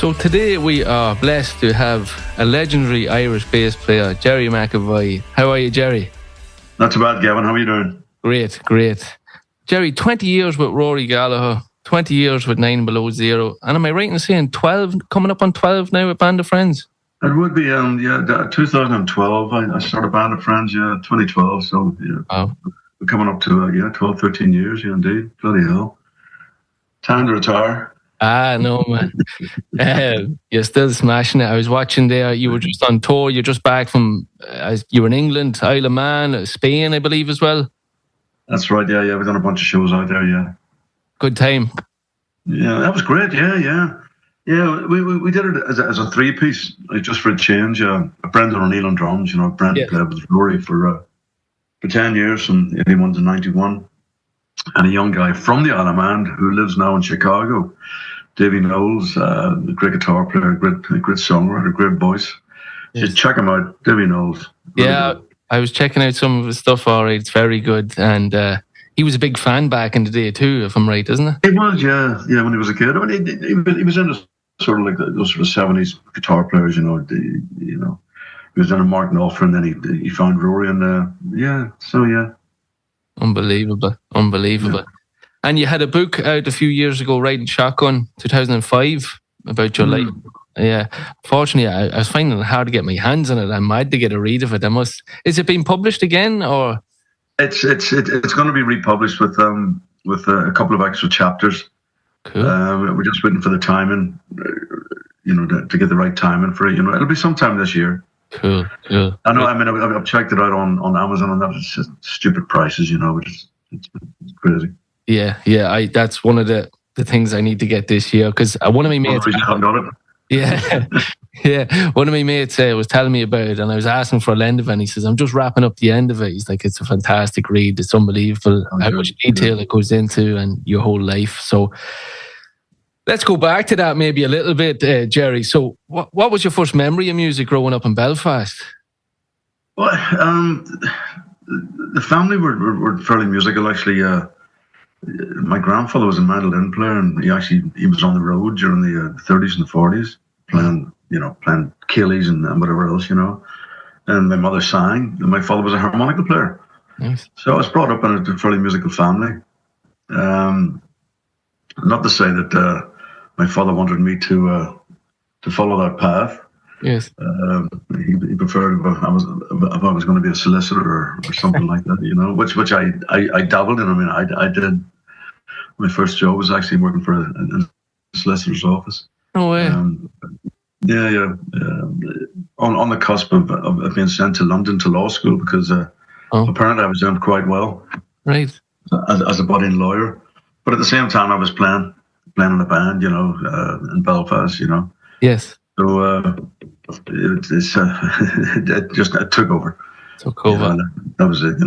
So today we are blessed to have a legendary Irish bass player, Gerry McAvoy. How are you, Gerry? Not too bad, Gavin. How are you doing? Great. Gerry, 20 years with Rory Gallagher, 20 years with 9 Below Zero. And am I right in saying 12, coming up on 12 now with Band of Friends? It would be, 2012. I started Band of Friends, 2012. So, we're coming up to, 12, 13 years, indeed. Bloody hell. Time to retire. No, man. You're still smashing it. I was watching there. You were just on tour. You're just back from, you were in England, Isle of Man, Spain, I believe, as well. That's right, yeah. We've done a bunch of shows out there, yeah. Good time. Yeah, that was great, yeah. Yeah, we did it as a three-piece, just for a change. Brendan O'Neill on drums, Brendan played with Rory for 10 years, from 81 to 91. And a young guy from the Isle of Man who lives now in Chicago, Davey Knowles, a great guitar player, great songwriter, great voice. Yes. Just check him out, Davey Knowles. Really good. I was checking out some of his stuff already. It's very good. And he was a big fan back in the day too, if I'm right, isn't it? He was, yeah, when he was a kid. I mean, he was into sort of like those sort of 70s guitar players, He was into Mark Knopfler, and then he found Rory, and yeah. Unbelievable. Yeah. And you had a book out a few years ago, Riding Shotgun, 2005, about your life. Yeah. Fortunately, I was finding it hard to get my hands on it. I'm mad to get a read of it. Is it being published again, or? It's going to be republished with a couple of extra chapters. Cool. We're just waiting for the timing, to get the right timing for it. It'll be sometime this year. Cool. I know. I mean, I've checked it out on Amazon, and that's just stupid prices. It's crazy. Yeah. That's one of the things I need to get this year, because one of my mates. I haven't got it. Yeah. One of my mates was telling me about it, and I was asking for a lend of it, and he says, "I'm just wrapping up the end of it." He's like, "It's a fantastic read. It's unbelievable how much detail it goes into, and your whole life." So let's go back to that maybe a little bit, Gerry. So what was your first memory of music growing up in Belfast? Well, the family were fairly musical, actually. My grandfather was a mandolin player, and he was on the road during the 30s and the 40s, playing Keelys and whatever else, And my mother sang, and my father was a harmonica player. Nice. So I was brought up in a fairly musical family. Not to say that my father wanted me to follow that path. Yes. He preferred if I was going to be a solicitor or something like that, which I dabbled in. I mean, I did. My first job was actually working for a solicitor's office. No way. Yeah. On the cusp of being sent to London to law school, because apparently I was doing quite well. Right. As a budding lawyer, but at the same time I was playing in a band, in Belfast, Yes. So it took over. That was it.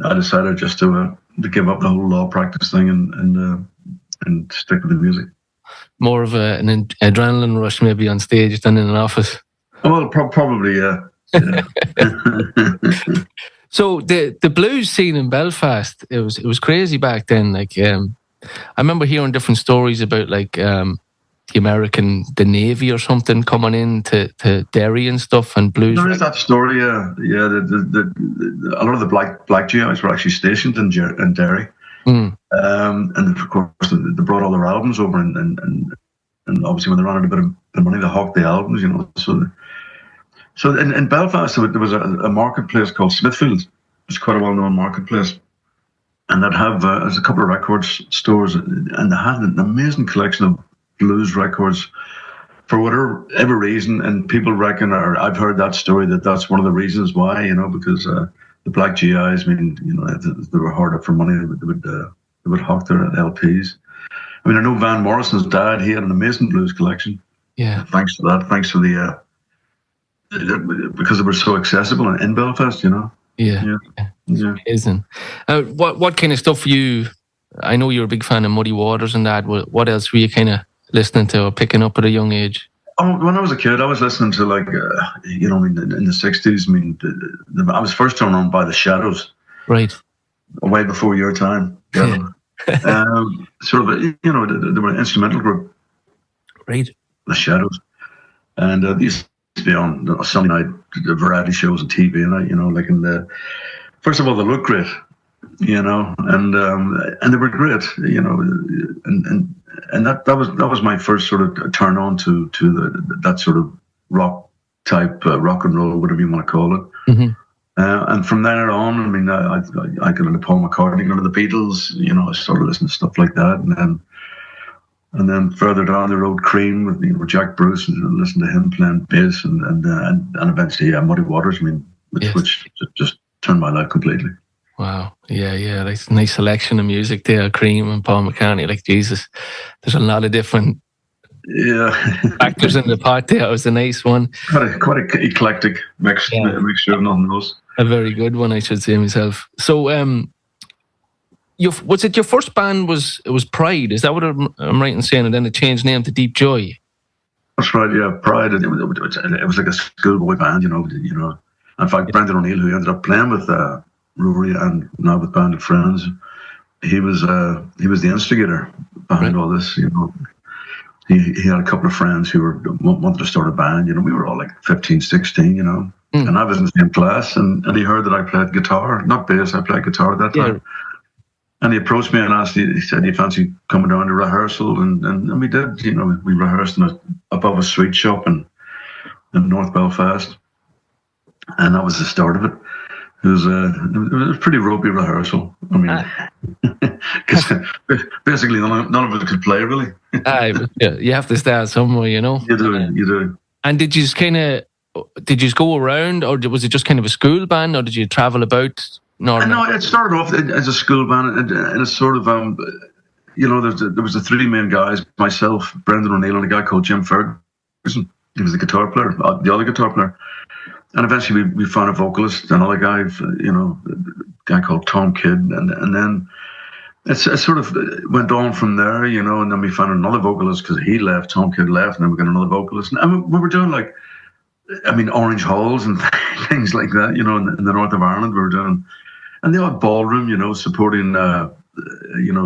I decided just to give up the whole law practice thing and stick with the music. More of an adrenaline rush maybe on stage than in an office. Well, probably, yeah. So the blues scene in Belfast, it was crazy back then. Like I remember hearing different stories about the Navy or something coming in to Derry and stuff, and blues. There is that story, yeah. A lot of the black GIs were actually stationed in Derry, and of course they brought all their albums over, and obviously when they ran out a bit of money, they hawked the albums, So in Belfast there was a marketplace called Smithfield. It's quite a well-known marketplace, and they'd have there's a couple of records stores, and they had an amazing collection of blues records for whatever reason, and people reckon, or I've heard that story, that's one of the reasons why, because the black GIs, they were hard up for money. They would hawk their LPs. I mean, I know Van Morrison's dad, he had an amazing blues collection. Yeah. Thanks to that, thanks to because they were so accessible in Belfast, Yeah. Amazing. What kind of stuff you? I know you're a big fan of Muddy Waters and that. What else were you kind of listening to or picking up at a young age? When I was a kid, I was listening to in the 60s. I was first turned on by the Shadows. Right. Way before your time. Sort of, they were an instrumental group. Right. The Shadows. And they used to be on Sunday night variety shows on TV, and like in the. First of all, they look great, and they were great, and that was my first sort of turn on to that sort of rock type, rock and roll, whatever you want to call it. Mm-hmm. And from there on, I mean, I got into Paul McCartney, got into the Beatles, I started listening to stuff like that, and then further down the road, Cream with Jack Bruce, and listen to him playing bass, and eventually Muddy Waters. I mean, which just turned my life completely. Wow, yeah, that's a nice selection of music there. Cream and Paul McCartney, like Jesus, there's a lot of different factors in the pot there. It was a nice one. Quite a eclectic mixture of nothing else. A very good one, I should say myself. So, was it your first band? It was Pride? Is that what I'm right in saying? And then it changed name to Deep Joy. That's right. Yeah, Pride. It was like a schoolboy band, In fact, Brendan O'Neill, who ended up playing with Rory and now with Band of Friends, he was the instigator behind all this. He had a couple of friends who wanted to start a band. We were all like 15, 16. And I was in the same class, and he heard that I played guitar, not bass. I played guitar at that time. Yeah. And he approached me and asked, he said, "You fancy coming down to rehearsal?" And we did. We rehearsed above a sweet shop in North Belfast. And that was the start of it. It was a pretty ropey rehearsal. I mean, because basically none of us could play, really. You have to start somewhere, You do. And did you go around, or was it just kind of a school band, or did you travel about? No, it started off as a school band, and it's sort of, there was the three main guys, myself, Brendan O'Neill, and a guy called Jim Ferguson. He was the guitar player, the other guitar player. And eventually we found a vocalist, another guy, a guy called Tom Kidd. And then it sort of went on from there, and then we found another vocalist because he left, Tom Kidd left, and then we got another vocalist. And we were doing Orange Halls and things like that, in the north of Ireland we were doing. And the odd ballroom, supporting,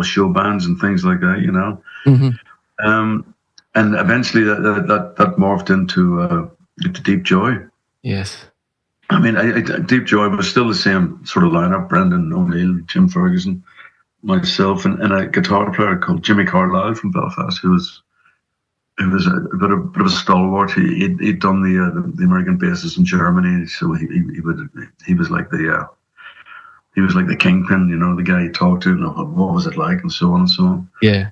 show bands and things like that, Mm-hmm. And eventually that morphed into Deep Joy. Yes. I mean, Deep Joy was still the same sort of lineup: Brendan O'Neill, Jim Ferguson, myself, and a guitar player called Jimmy Carlisle from Belfast, who was a bit of a stalwart. He'd done the American bases in Germany, so he was like the kingpin, the guy you talked to, what was it like, and so on and so on. Yeah.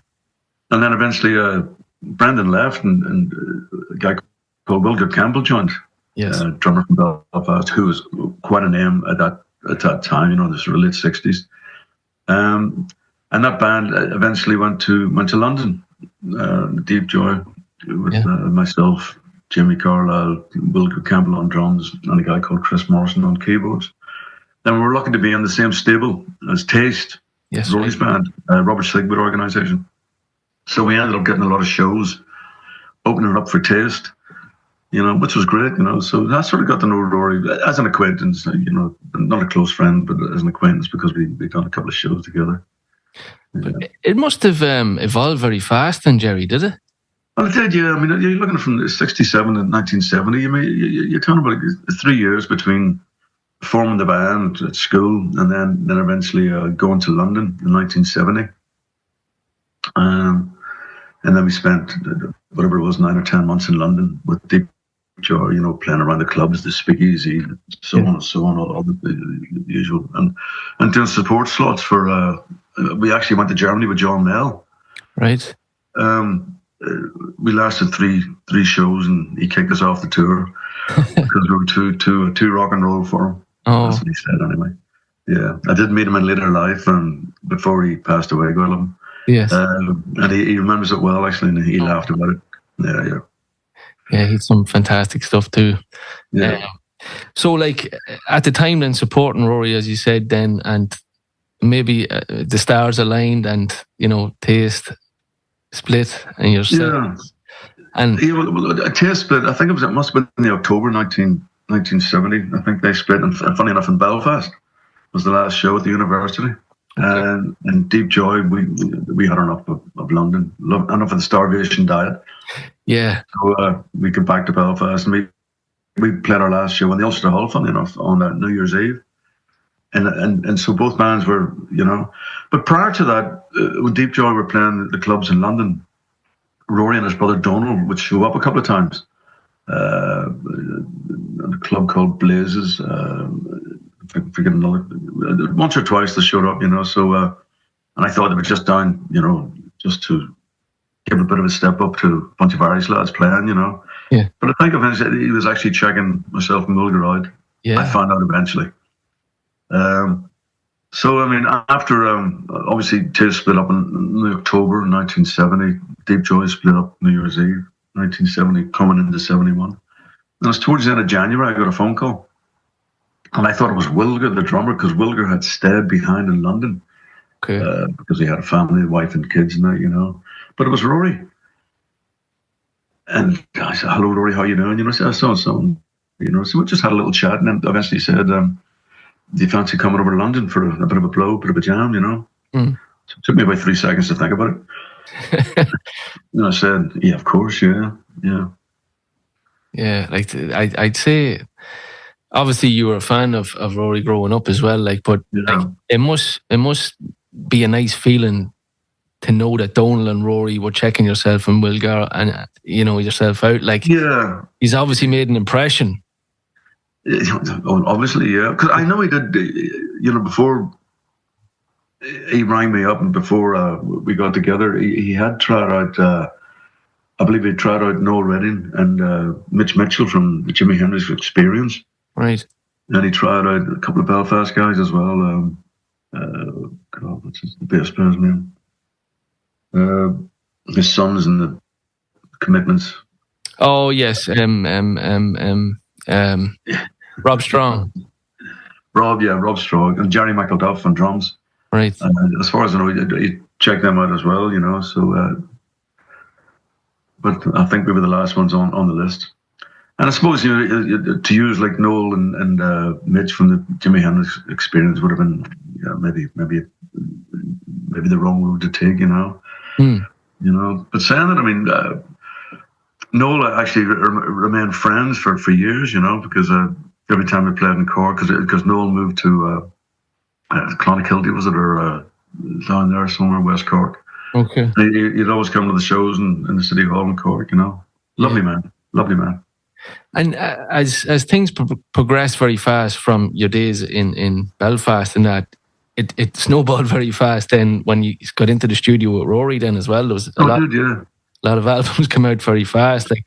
And then eventually Brendan left, and a guy called Wilger Campbell joined. Yes. Drummer from Belfast, who was quite a name at that time, this late 60s. And that band eventually went to London, Deep Joy, with myself, Jimmy Carlisle, Wilger Campbell on drums, and a guy called Chris Morrison on keyboards. Then we were lucky to be in the same stable as Taste, Rory's band, Robert Sigwood organisation. So we ended up getting a lot of shows, opening up for Taste. Which was great, So I sort of got to know Rory as an acquaintance, not a close friend, but as an acquaintance because we done a couple of shows together. Yeah. It must have evolved very fast then, Gerry, did it? Well, it did, yeah. I mean, you're looking from 1967 and 1970. I mean, you're talking about 3 years between forming the band at school and then eventually going to London in 1970. And then we spent, whatever it was, 9 or 10 months in London with Deep Joy, playing around the clubs, the speakeasy, so on and so on, all the usual. And doing support slots for, we actually went to Germany with John Mell. Right. We lasted three shows and he kicked us off the tour because we were too rock and roll for him. Oh. That's what he said anyway. Yeah. I did meet him in later life and before he passed away, God love him. Yes. And he remembers it well, actually, and he laughed about it. Yeah. Yeah, he had some fantastic stuff too. Yeah. So, at the time, then supporting Rory, as you said, then, and maybe the stars aligned, and Taste split, and yourself. Yeah. And Taste split. I think it must have been in October 1970. I think they split, and funny enough, in Belfast was the last show at the university. Okay. And Deep Joy, we had enough of London, enough of the starvation diet. Yeah. So we came back to Belfast, and we played our last show in the Ulster Hall, funny enough, on New Year's Eve. And so both bands were, but prior to that, when Deep Joy were playing the clubs in London, Rory and his brother Donald would show up a couple of times. A club called Blazes, forget another, once or twice they showed up, so, and I thought they were just down, just to give a bit of a step up to a bunch of Irish lads playing, Yeah. But I think eventually he was actually checking myself and Mulger out. Yeah. I found out eventually. So, I mean, after, obviously, Taste split up in October 1970. Deep Joy split up New Year's Eve, 1970, coming into 71. And it was towards the end of January, I got a phone call. And I thought it was Wilger, the drummer, because Wilger had stayed behind in London. Okay. Because he had a family, a wife and kids and that, But it was Rory. And I said, hello, Rory, how you doing? I said, I saw something. So we just had a little chat, and then eventually said, do you fancy coming over to London for a bit of a blow, a bit of a jam, Mm. So it took me about 3 seconds to think about it. And I said, yeah, of course, yeah. Yeah, like I'd say, obviously you were a fan of Rory growing up as well, but like, it must be a nice feeling to know that Donal and Rory were checking yourself and Wilgar and yourself out. Like, yeah, he's obviously made an impression. Obviously, yeah, because I know he did. Before he rang me up and before we got together, he had tried out. I believe he tried out Noel Redding and Mitch Mitchell from the Jimi Hendrix Experience. Right. And he tried out a couple of Belfast guys as well. God, what's the bass player's name? His sons and the Commitments. Oh yes, Rob Strong. Rob Strong and Gerry McAvoy on drums. Right. As far as I know, he checked them out as well. So. But I think we were the last ones on the list. And I suppose to use like Noel and Mitch from the Jimi Hendrix Experience would have been maybe the wrong road to take. But saying that, I mean, Noel actually remained friends for years, because every time we played in Cork, because Noel moved to Clonakilty, was it, or down there somewhere, West Cork. Okay. He'd always come to the shows in the City Hall in Cork, Lovely man. And as things progressed very fast from your days in Belfast, and that it snowballed very fast. Then when you got into the studio with Rory, then as well, there was a lot of albums come out very fast. Like,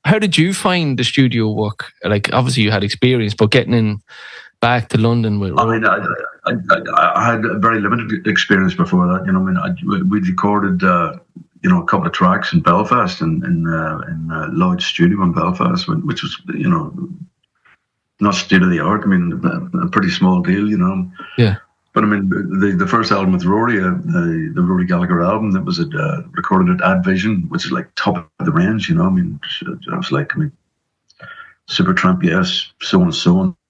how did you find the studio work? Like, obviously you had experience, but getting in back to London with Rory. I mean, I had a very limited experience before that. We'd recorded a couple of tracks in Belfast in Lloyd's studio in Belfast, which was not state of the art. I mean, a pretty small deal, Yeah. But I mean, the first album with Rory, the Rory Gallagher album, that was recorded at Ad Vision, which is like top of the range. I mean, I was like, Supertramp, yes, so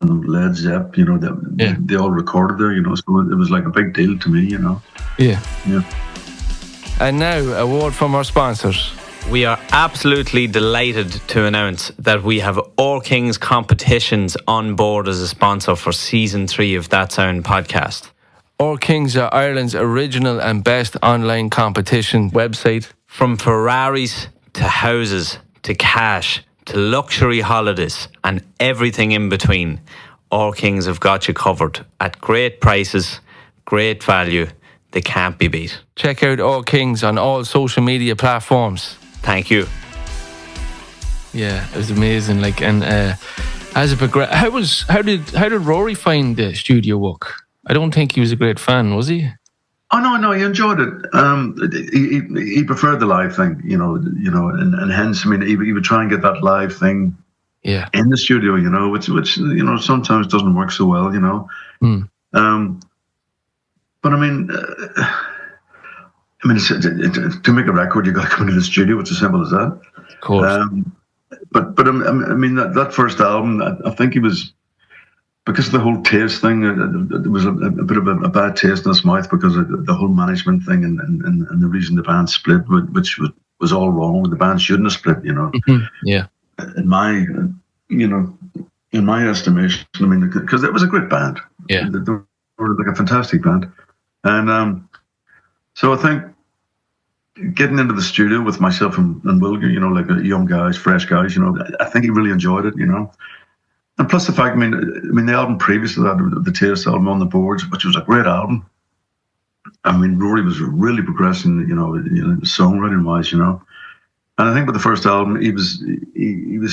and Led Zepp, they all recorded there, so it was like a big deal to me, Yeah. And now, a word from our sponsors. We are absolutely delighted to announce that we have All Kings Competitions on board as a sponsor for Season 3 of That Sound podcast. All Kings are Ireland's original and best online competition website. From Ferraris to houses to cash to luxury holidays and everything in between, All Kings have got you covered at great prices, great value. They can't be beat. Check out All Kings on all social media platforms. Thank you. Yeah, it was amazing. Like, and as it progressed, how did Rory find the studio work? I don't think he was a great fan, was he? Oh no, he enjoyed it. He preferred the live thing, and hence, I mean, he would try and get that live thing, in the studio, which sometimes doesn't work so well, But I mean, to make a record, you got to come into the studio. It's as simple as that. Of course. But I mean that first album, I think he was, because of the whole taste thing, there was a bit of a bad taste in his mouth because of the whole management thing and the reason the band split, which was all wrong. The band shouldn't have split, you know. Mm-hmm. Yeah. In my, you know, in my estimation, I mean, because it was a great band. Yeah. They were like a fantastic band. And so I think getting into the studio with myself and Wilger, you know, like young guys, fresh guys, you know, I think he really enjoyed it, you know. And plus the fact, I mean, the album previous to that, the Taste album On the Boards, which was a great album. I mean, Rory was really progressing, you know, songwriting wise, you know. And I think with the first album, he was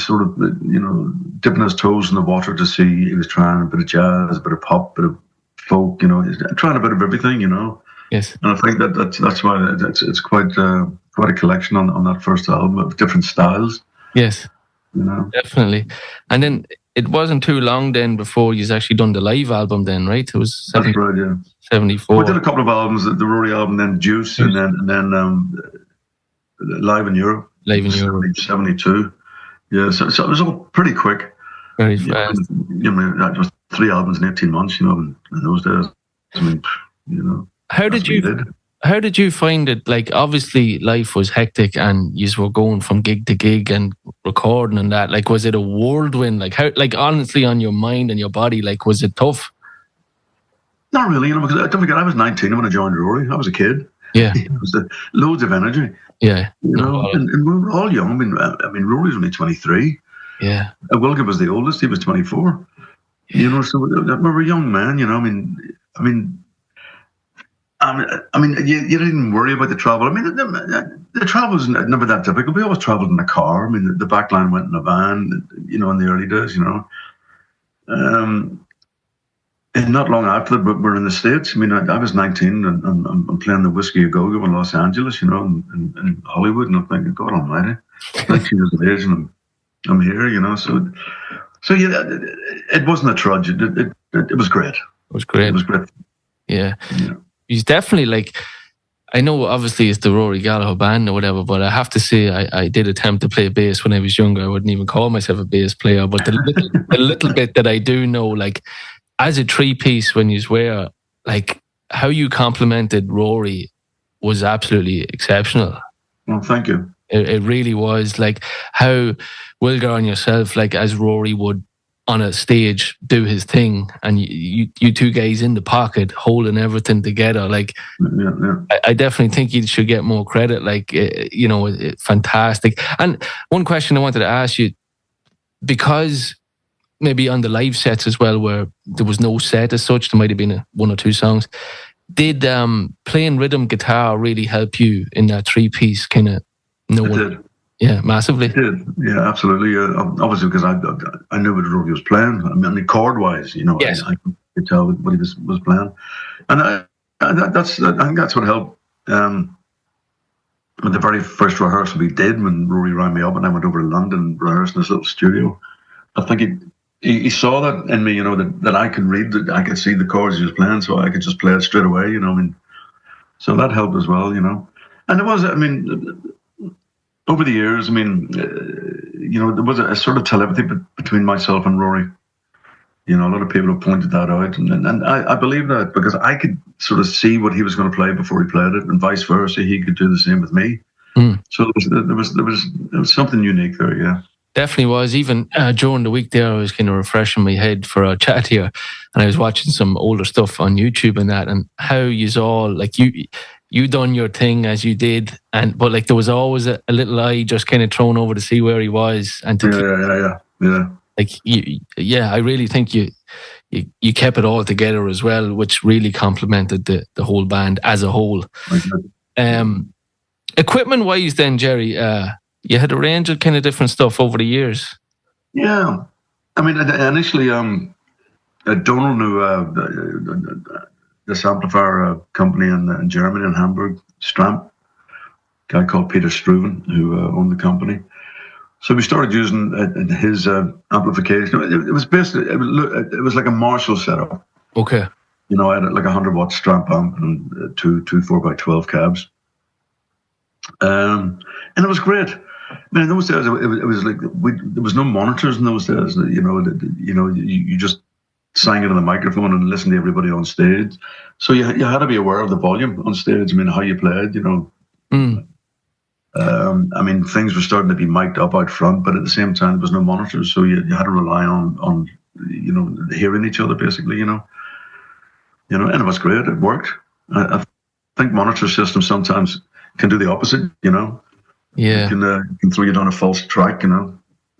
sort of, you know, dipping his toes in the water to see. He was trying a bit of jazz, a bit of pop, a bit of folk, you know, trying a bit of everything, you know. Yes. And I think that's why it's quite a collection on that first album of different styles. Yes. You know, definitely. And then it wasn't too long then before you've actually done the live album then, right? It was that's right, yeah. 74. We did a couple of albums, the Rory album, then Juice, and then Live in Europe. Live in Europe. 72. Yeah, so it was all pretty quick. Very fast. You know, that was 3 albums in 18 months, you know, in those days. I mean, you know. How did you find it? Like, obviously life was hectic and you were going from gig to gig and recording and that. Like, was it a whirlwind? Like, how, like, honestly, on your mind and your body, like, was it tough? Not really, you know, because don't forget, I was 19 when I joined Rory. I was a kid. Yeah. It was loads of energy. Yeah. You know, and we were all young. I mean, Rory was only 23. Yeah. Wilger was the oldest. He was 24. You know, so we were young men, you know. I mean, you didn't worry about the travel. I mean, the travel was never that difficult. We always traveled in a car. I mean, the back line went in a van, you know, in the early days, you know. And not long after that, we're in the States. I mean, I was 19 and I'm playing the Whiskey A Go-Go in Los Angeles, you know, in Hollywood. And I'm thinking, God almighty, 19 years of age and I'm here, you know. So yeah, it wasn't a trudge. It was great. It was great. It was great. Yeah. He's definitely, like, I know obviously it's the Rory Gallagher band or whatever, but I have to say I did attempt to play bass when I was younger. I wouldn't even call myself a bass player, but the little bit that I do know, like, as a 3-piece when you were, like, how you complimented Rory was absolutely exceptional. Well, thank you. It really was. Like, how Wilger and yourself, like, as Rory would on a stage do his thing, and you two guys in the pocket holding everything together. Like, I definitely think you should get more credit. Like, you know, fantastic. And one question I wanted to ask you, because maybe on the live sets as well, where there was no set as such, there might have been 1 or 2 songs. Did playing rhythm guitar really help you in that 3-piece kind of? It did. Yeah, massively. It did. Yeah, absolutely. Obviously, because I knew what Rory was playing. I mean, chord-wise, you know, yes. I could tell what he was playing, and I think that's what helped. With the very first rehearsal we did, when Rory rang me up and I went over to London and rehearsed in this little studio, I think he saw that in me, you know, that I could read, that I could see the chords he was playing, so I could just play it straight away, you know. I mean, so that helped as well, you know. And it was, I mean, over the years, I mean, you know, there was a sort of telepathy between myself and Rory. You know, a lot of people have pointed that out, and I believe that, because I could sort of see what he was going to play before he played it, and vice versa. He could do the same with me. So there was something unique there, yeah. Definitely was. Even during the week there, I was kind of refreshing my head for a chat here, and I was watching some older stuff on YouTube and that, and how you all, like, you done your thing as you did, but like there was always a little eye just kind of thrown over to see where he was, and to yeah. Like, I really think you kept it all together as well, which really complemented the whole band as a whole. Equipment wise, then, Gerry, you had a range of kind of different stuff over the years. Yeah, I mean, initially, Donald knew this amplifier company in Germany, in Hamburg, Stramp, a guy called Peter Struven, who owned the company. So we started using his amplification. It was basically, it was like a Marshall setup. Okay. You know, I had like a 100-watt Stramp amp and two 4x12 cabs. And it was great. I mean, in those days, it was like there was no monitors in those days. You just sang into the microphone and listened to everybody on stage. So you had to be aware of the volume on stage. I mean, how you played, you know. I mean, things were starting to be mic'd up out front, but at the same time, there was no monitors, so you had to rely on hearing each other, basically, and it was great. It worked. I think monitor systems sometimes can do the opposite, Yeah. It can throw you down a false track,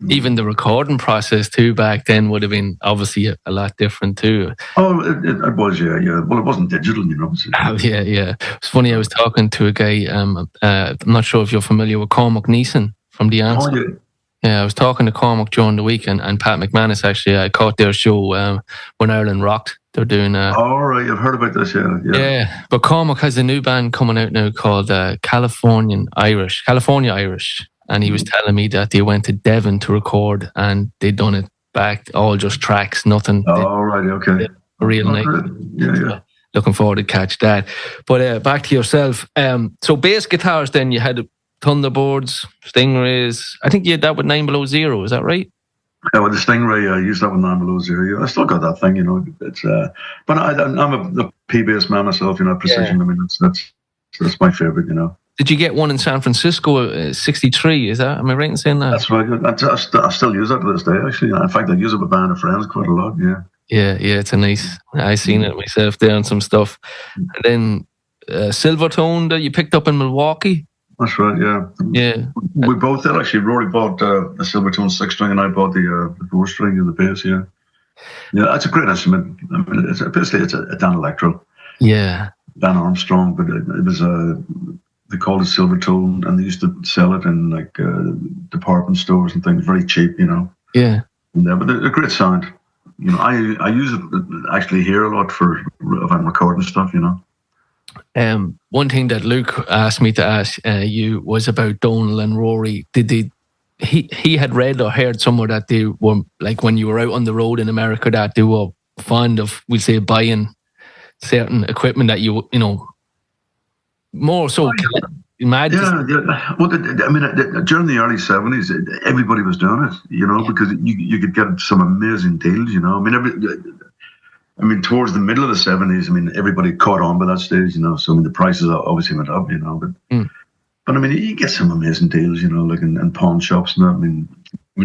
Even the recording process too back then would have been obviously a lot different too. Oh, it was, yeah. Well, it wasn't digital, Oh, yeah. It's funny, I was talking to a guy, I'm not sure if you're familiar with Cormac Neeson from The Answer. Oh, yeah. Yeah, I was talking to Cormac during the week and Pat McManus, actually. I caught their show when Ireland rocked. They're doing... All right, I've heard about this, yeah. Yeah, but Cormac has a new band coming out now called California Irish. And he was telling me that they went to Devon to record and they done it back, all just tracks, nothing. Oh, right, okay. Real nice. Yeah. Looking forward to catch that. But back to yourself. So bass guitars then, you had Thunderbirds, Stingrays. I think you had that with 9 Below Zero, is that right? Yeah, with the Stingray, I used that with 9 Below Zero. I still got that thing, It's but I'm a P bass man myself, precision. Yeah. I mean, that's my favorite, Did you get one in San Francisco, 63? Is that? Am I right in saying that? That's right. I still use that to this day, actually. In fact, I use it with a band of friends quite a lot, yeah. Yeah, it's a nice... I seen it myself there and some stuff. And then Silvertone that you picked up in Milwaukee. That's right, yeah. Yeah. We both did, actually. Rory bought a Silvertone 6-string and I bought the 4-string and the bass, yeah. Yeah, that's a great instrument. I mean, it's a Dan Electro. Yeah. Dan Armstrong, but it was they called it Silvertone, and they used to sell it in like department stores and things, very cheap, Yeah. But a great sound. I use it actually here a lot for if I'm recording stuff, One thing that Luke asked me to ask you was about Donal and Rory. He had read or heard somewhere that they were, like when you were out on the road in America, that they were fond of, we'll say, buying certain equipment that more so mad. Yeah. Well, during the early 70s, everybody was doing it, because you could get some amazing deals, towards the middle of the 70s, everybody caught on by that stage, so the prices obviously went up, but you get some amazing deals, like in pawn shops and that.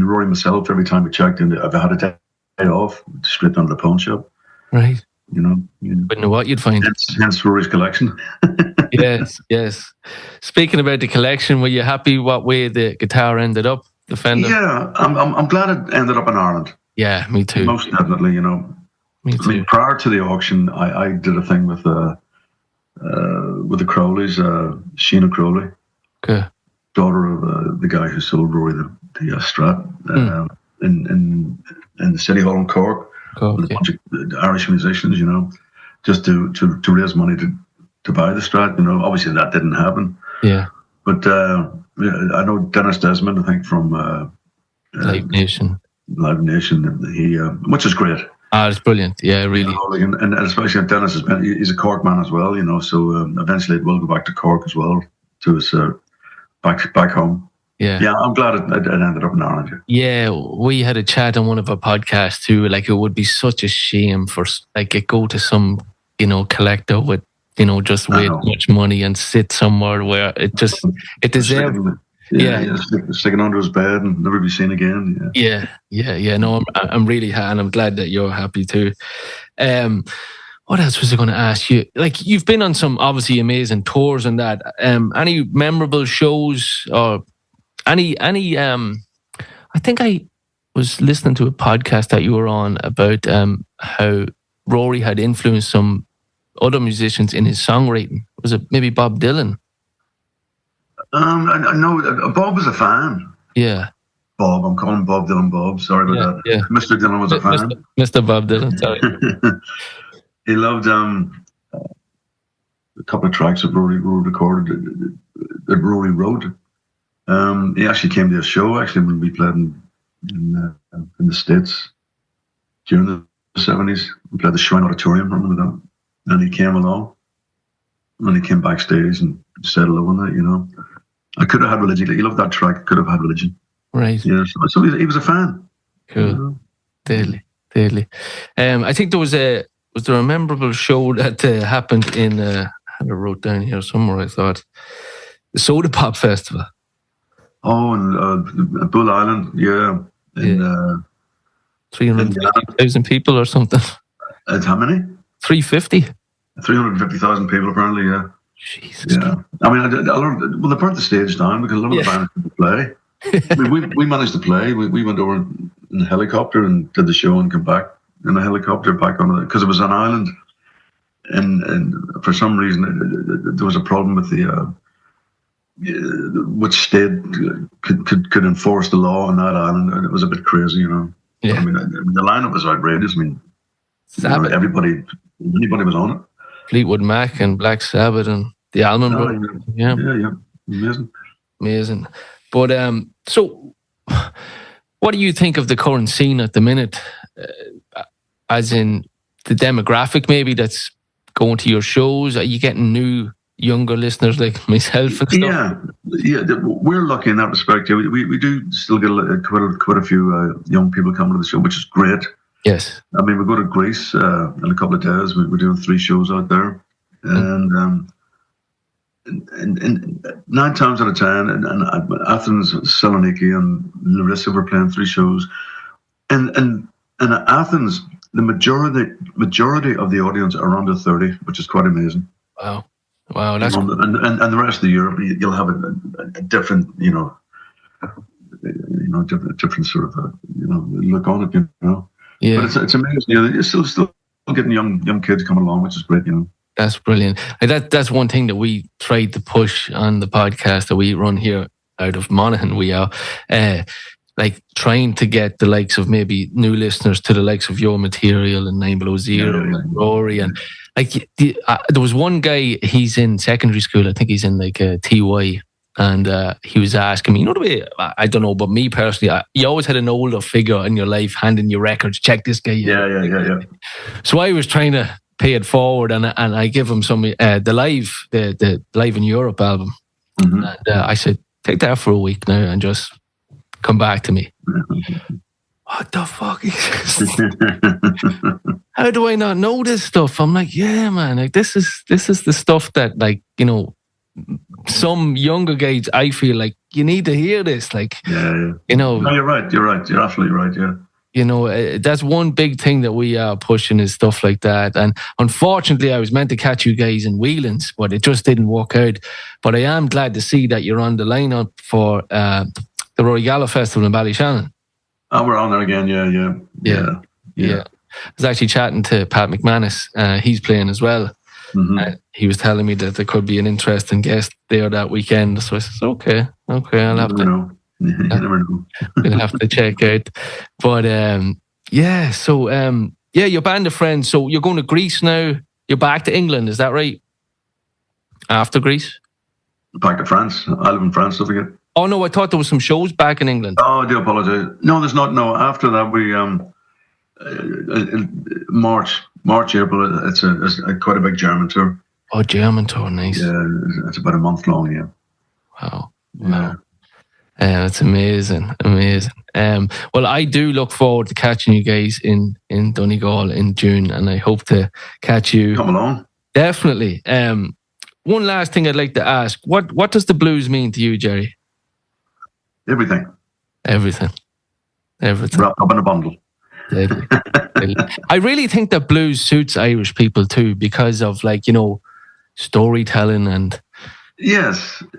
Rory myself, every time we checked in, if I had a day off, straight down to the pawn shop. Right. You wouldn't know what you'd find. Hence Rory's collection. Yes. Speaking about the collection, were you happy what way the guitar ended up, the Fender? Yeah, I'm glad it ended up in Ireland. Yeah, me too. Most definitely, Me too. Prior to the auction, I did a thing with the Crowleys, Sheena Crowley, okay, daughter of the guy who sold Rory the Strat in the City Hall in Cork. With a bunch of Irish musicians, just to raise money to buy the Strat. Obviously that didn't happen. Yeah. But I know Dennis Desmond, I think from Live Nation. He which is great. It's brilliant. Yeah, really. And especially Dennis he's a Cork man as well. So eventually it will go back to Cork as well, to his back home. Yeah, I'm glad it ended up in Ireland. Yeah, we had a chat on one of our podcasts too. Like, it would be such a shame for it go to some collector with just way too much money and sit somewhere where it deserves. Sticking under his bed and never be seen again. Yeah. No, I'm really happy, and I'm glad that you're happy too. What else was I going to ask you? Like, you've been on some obviously amazing tours and that. Any memorable shows or any? I think I was listening to a podcast that you were on about how Rory had influenced some other musicians in his songwriting. Was it maybe Bob Dylan? I know Bob was a fan. Yeah. Bob, I'm calling Bob Dylan Bob. Sorry about that. Yeah. Mr. Dylan was a fan. Mr. Bob Dylan, sorry. He loved a couple of tracks that Rory recorded, that Rory wrote. He actually came to a show when we played in the States during the 70s. We played the Shrine Auditorium, remember that? And he came along, and he came backstage and said hello on that, I could have had religion. He loved that track. I could have had religion. Right. Yeah. So he was a fan. Cool. Deadly. I think there was there a memorable show that happened in, I had it wrote down here somewhere, I thought, the Soda Pop Festival. Oh, and Bull Island, yeah. And 350,000 people or something. How many? 350. 350,000 people apparently, yeah. Jesus. Yeah. I mean, they burnt the stage down because a lot of the bands didn't play. I mean, we managed to play. We went over in a helicopter and did the show and came back in a helicopter back on it because it was an island, and for some reason there was a problem with the which state could enforce the law on that island, and it was a bit crazy, you know. Yeah. I mean, the lineup was outrageous. I mean, anybody was on it. Fleetwood Mac and Black Sabbath and the Allman Brothers. Yeah, amazing. But so, what do you think of the current scene at the minute? As in the demographic, maybe that's going to your shows. Are you getting new, younger listeners like myself and stuff? Yeah. We're lucky in that respect. Yeah, we do still get quite a few young people coming to the show, which is great. Yes. I mean, we go to Greece in a couple of days. We're doing 3 shows out there, and 9 times out of 10, and Athens, Saloniki, and Larissa were playing 3 shows, and at Athens, the majority of the audience are under 30, which is quite amazing. Wow, that's and the rest of the Europe, you'll have a different, different sort of look on it, you know. Yeah, but it's amazing. You know, you're still getting young kids coming along, which is great. You know, that's brilliant. That's one thing that we tried to push on the podcast that we run here out of Monaghan. We are like trying to get the likes of maybe new listeners to the likes of your material and 9 Below Zero and Rory, and like there was one guy. He's in secondary school. I think he's in like TY. And he was asking me, you know the way, I don't know, but me personally, you always had an older figure in your life handing you records. Check this guy. Yeah. So I was trying to pay it forward, and I give him some the Live in Europe album. Mm-hmm. And I said, take that for a week now and just come back to me. What the fuck is this? How do I not know this stuff? I'm like, yeah, man, like this is the stuff that, like, you know, some younger guys, I feel like you need to hear this. Like, you know, no, you're right. You're absolutely right. Yeah. You know, that's one big thing that we are pushing is stuff like that. And unfortunately, I was meant to catch you guys in Whelan's, but it just didn't work out. But I am glad to see that you're on the lineup for the Rory Gallagher Festival in Ballyshannon. Oh, we're on there again. Yeah. I was actually chatting to Pat McManus. He's playing as well. Mm-hmm. He was telling me that there could be an interesting guest there that weekend. So I said, okay, I'll have to. You never know. We'll have to check out. But your band of friends. So you're going to Greece now. You're back to England, is that right? After Greece? Back to France. I live in France, don't forget. Oh no, I thought there was some shows back in England. Oh, I do apologise. No, there's not. No, after that we March, April. It's quite a big German tour. Oh, German tour, nice. Yeah, it's about a month long. Yeah. Wow. It's amazing. Well, I do look forward to catching you guys in Donegal in June, and I hope to catch you. Come along. Definitely. One last thing I'd like to ask: what does the blues mean to you, Gerry? Everything. Wrapped up in a bundle. I really think that blues suits Irish people too, because of, like, you know, storytelling and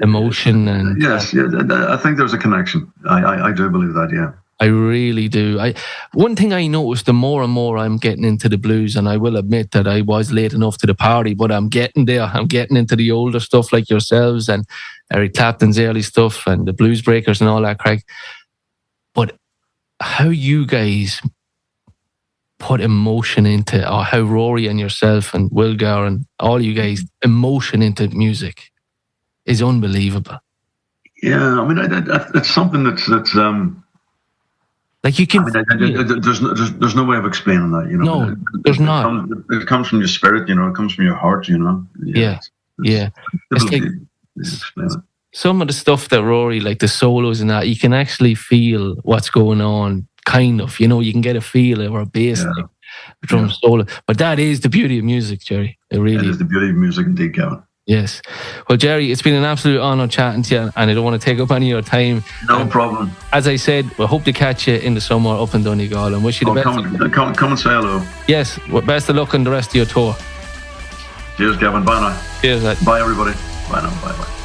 emotion and I think there's a connection. I do believe that. Yeah, I really do. One thing I noticed, the more and more I'm getting into the blues, and I will admit that I was late enough to the party, but I'm getting there. I'm getting into the older stuff like yourselves and Eric Clapton's early stuff and the Blues Breakers and all that crack. But how you guys put emotion into, or how Rory and yourself and Wilgar and all you guys emotion into music is unbelievable. Yeah, I mean, it's something that's like you can. There's no way of explaining that, you know. No, there's not. It comes from your spirit, you know. It comes from your heart, you know. Yeah. It's like some of the stuff that Rory, like the solos and that, you can actually feel what's going on. Kind of, you know, you can get a feel or a bass, like a drum solo. But that is the beauty of music, Gerry. It really is the beauty of music, indeed, Gavin. Yes. Well, Gerry, it's been an absolute honour chatting to you, and I don't want to take up any of your time. No problem. As I said, we hope to catch you in the summer up in Donegal, and wish you the best. Come and say hello. Yes. Well, best of luck on the rest of your tour. Cheers, Gavin. Bye now. Cheers. Bye, everybody. Bye now. Bye.